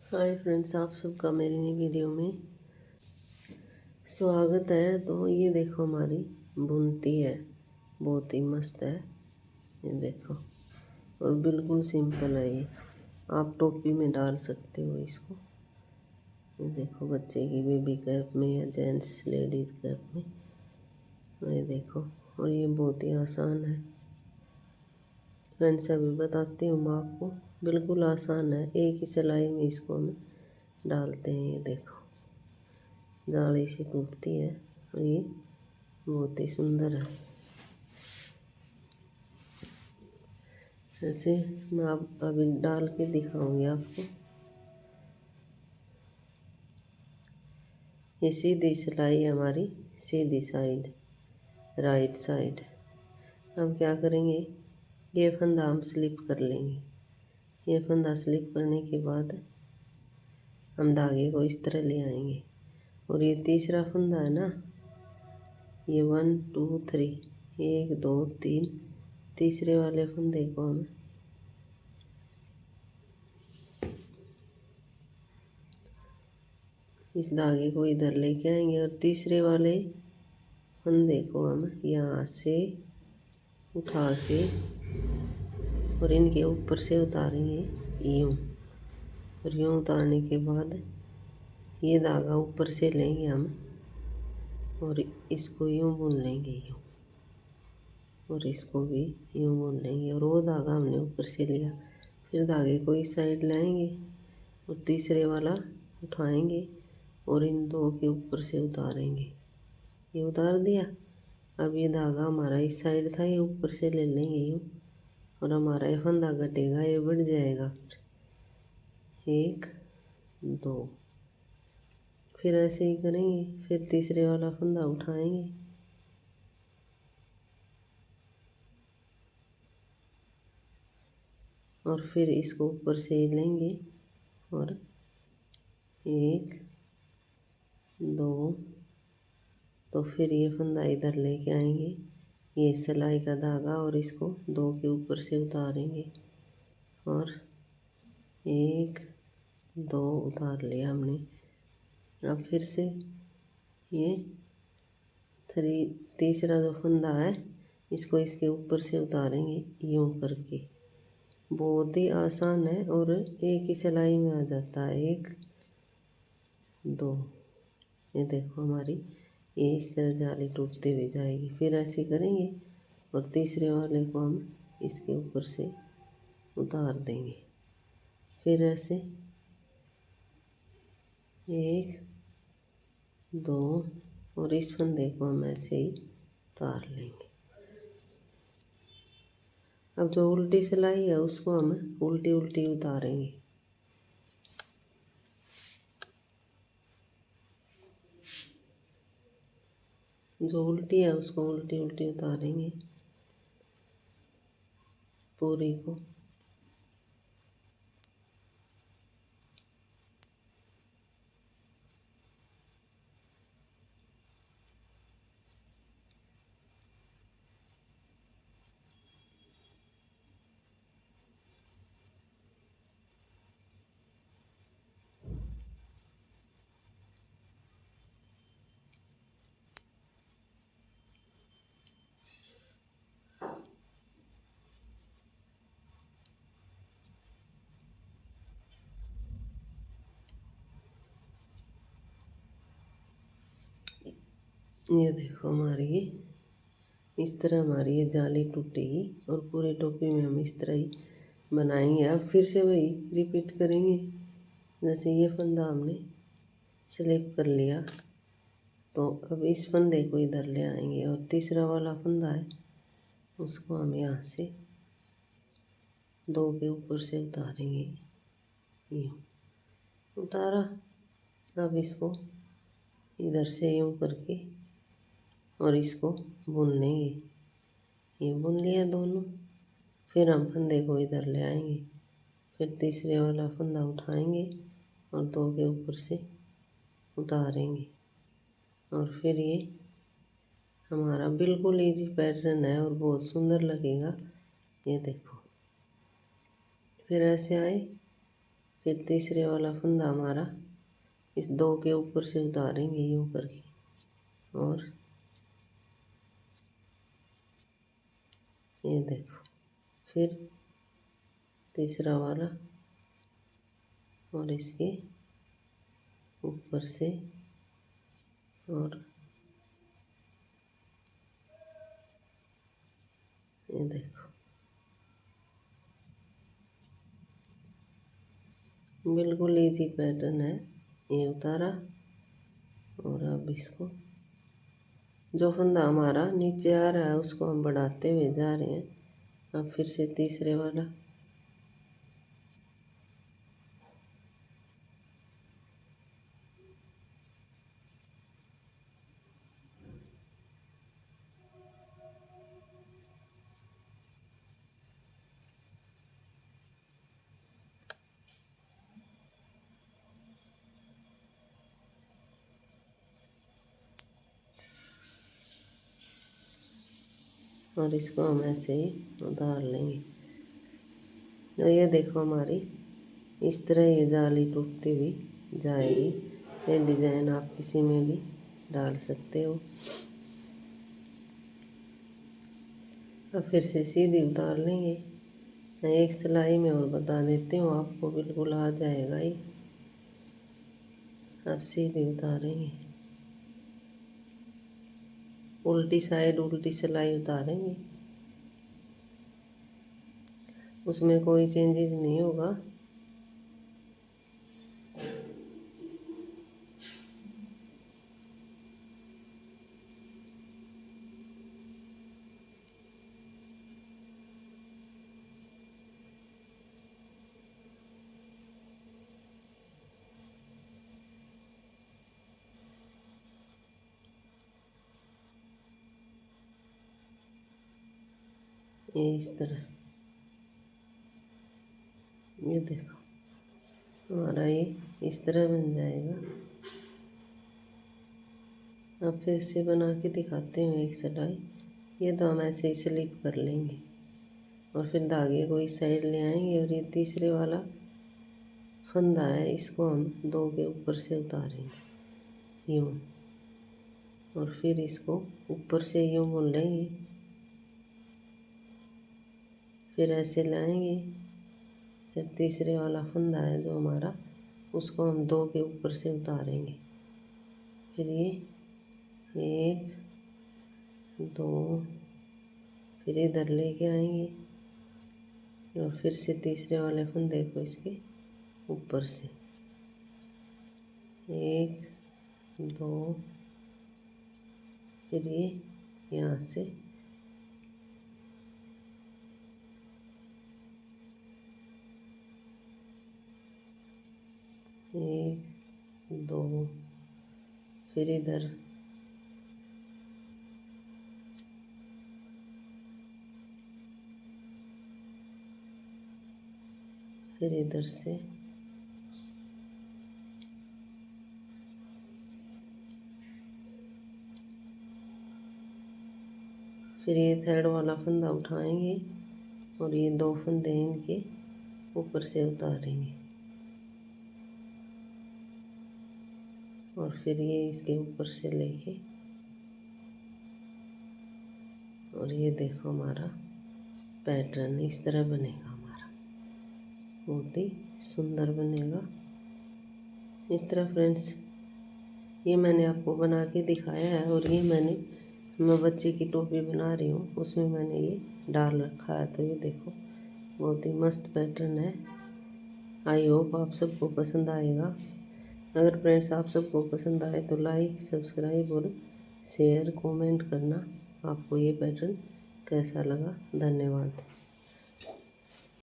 Hi friends, आप सबका मेरी नई वीडियो में स्वागत है। तो ये देखो हमारी बुनती है, बहुत ही मस्त है। ये देखो, और बिल्कुल सिंपल है। ये आप टोपी में डाल सकते हो इसको। ये देखो, बच्चे की बेबी कैप में या जेंट्स लेडीज़ कैप में। ये देखो, और ये बहुत ही आसान है फ्रेंड्स। अभी बताती हूँ मैं आपको, बिल्कुल आसान है। एक ही सिलाई में इसको हम डालते हैं। ये देखो, जाली सी टूटती है और ये बहुत ही सुंदर है। ऐसे मैं अब अभी डाल के दिखाऊंगी आपको। ये सीधी सिलाई हमारी सीधी साइड, राइट साइड। हम क्या करेंगे, ये फंदा हम स्लिप कर लेंगे। ये फंदा स्लिप करने के बाद हम धागे को इस तरह ले आएंगे। और ये तीसरा फंदा है ना, ये 1 2 3, 1 2 3, तीसरे वाले फंदे को हम इस धागे को इधर लेके आएंगे और तीसरे वाले फंदे को हम यहाँ से उठा के और इनके ऊपर से उतारेंगे यूँ। और यूँ उतारने के बाद ये धागा ऊपर से लेंगे हम और इसको यूँ बुन लेंगे यूँ, और इसको भी यूँ बुन लेंगे। और वो धागा हमने ऊपर से लिया, फिर धागे को इस साइड लाएंगे और तीसरे वाला उठाएंगे और इन दो के ऊपर से उतारेंगे। ये उतार दिया। अब ये धागा हमारा इस साइड था, ये ऊपर से ले लेंगे यूँ, और हमारा ये फंदा कटेगा, ये बढ़ जाएगा। 1 2, फिर ऐसे ही करेंगे। फिर तीसरे वाला फंदा उठाएंगे और फिर इसको ऊपर से लेंगे और 1 2, तो फिर ये फंदा इधर लेके आएंगे, ये सिलाई का धागा, और इसको 2 के ऊपर से उतारेंगे और 1 2 उतार लिया हमने। अब फिर से ये तीसरा जो फंदा है इसको इसके ऊपर से उतारेंगे यूँ करके। बहुत ही आसान है और एक ही सिलाई में आ जाता है। 1 2, ये देखो हमारी ये इस तरह जाली टूटती हुई जाएगी। फिर ऐसे करेंगे और तीसरे वाले को हम इसके ऊपर से उतार देंगे। फिर ऐसे 1 2, और इस फंदे को हम ऐसे ही उतार लेंगे। अब जो उल्टी सिलाई है उसको हम उल्टी उल्टी उतारेंगे। जो उल्टी है उसको उल्टी उल्टी उतारेंगे पूरी को। ये देखो हमारी ये इस तरह हमारी ये जाली टूटेगी और पूरे टोपी में हम इस तरह ही बनाएंगे। अब फिर से वही रिपीट करेंगे। जैसे ये फंदा हमने स्लिप कर लिया, तो अब इस फंदे को इधर ले आएंगे और तीसरा वाला फंदा है उसको हम यहाँ से 2 के ऊपर से उतारेंगे यूँ। उतारा। अब इसको इधर से यूँ करके और इसको बुन लेंगे। ये बुन लिया दोनों। फिर हम फंदे को इधर ले आएंगे, फिर तीसरे वाला फंदा उठाएंगे और 2 के ऊपर से उतारेंगे। और फिर ये हमारा बिल्कुल इजी पैटर्न है और बहुत सुंदर लगेगा। ये देखो, फिर ऐसे आए फिर तीसरे वाला फंदा हमारा इस 2 के ऊपर से उतारेंगे यूँ करके, और ये देखो फिर तीसरा वाला और इसके ऊपर से, और ये देखो बिल्कुल इजी पैटर्न है। ये उतारा और अब इसको जो फंदा हमारा नीचे आ रहा है उसको हम बढ़ाते हुए जा रहे हैं। अब फिर से तीसरे वाला, और इसको हम ऐसे ही उतार लेंगे। और ये देखो हमारी इस तरह ये जाली टूटती हुई जाएगी। ये डिज़ाइन आप किसी में भी डाल सकते हो। अब फिर से सीधी उतार लेंगे। मैं एक सिलाई में और बता देती हूँ आपको, बिल्कुल आ जाएगा ये। अब सीधी उतारेंगे, उल्टी साइड उल्टी सिलाई उतारेंगे, उसमें कोई चेंजेस नहीं होगा। ये इस तरह, ये देखो हमारा ये इस तरह बन जाएगा। अब फिर से बना के दिखाते हैं एक सिलाई। ये तो हम ऐसे ही स्लिप कर लेंगे और फिर धागे को इस साइड ले आएंगे, और ये तीसरे वाला फंदा है इसको हम 2 के ऊपर से उतारेंगे यूँ, और फिर इसको ऊपर से यूँ बुन लेंगे, फिर ऐसे लाएंगे। फिर तीसरे वाला फंदा है जो हमारा, उसको हम 2 के ऊपर से उतारेंगे। फिर ये 1 2, फिर इधर लेके आएंगे, और फिर से तीसरे वाले फंदे को इसके ऊपर से 1 2, फिर ये यहाँ से 1 2, फिर इधर फिर इधर से फिर ये थर्ड वाला फंदा उठाएंगे और ये 2 फंदे इनके ऊपर से उतारेंगे, और फिर ये इसके ऊपर से लेके, और ये देखो हमारा पैटर्न इस तरह बनेगा हमारा, बहुत ही सुंदर बनेगा इस तरह। फ्रेंड्स ये मैंने आपको बना के दिखाया है, और ये मैं बच्चे की टोपी बना रही हूँ, उसमें मैंने ये डाल रखा है। तो ये देखो बहुत ही मस्त पैटर्न है। आई होप आप सबको पसंद आएगा। अगर फ्रेंड्स आप सबको पसंद आए तो लाइक सब्सक्राइब और शेयर कमेंट करना। आपको ये पैटर्न कैसा लगा। धन्यवाद।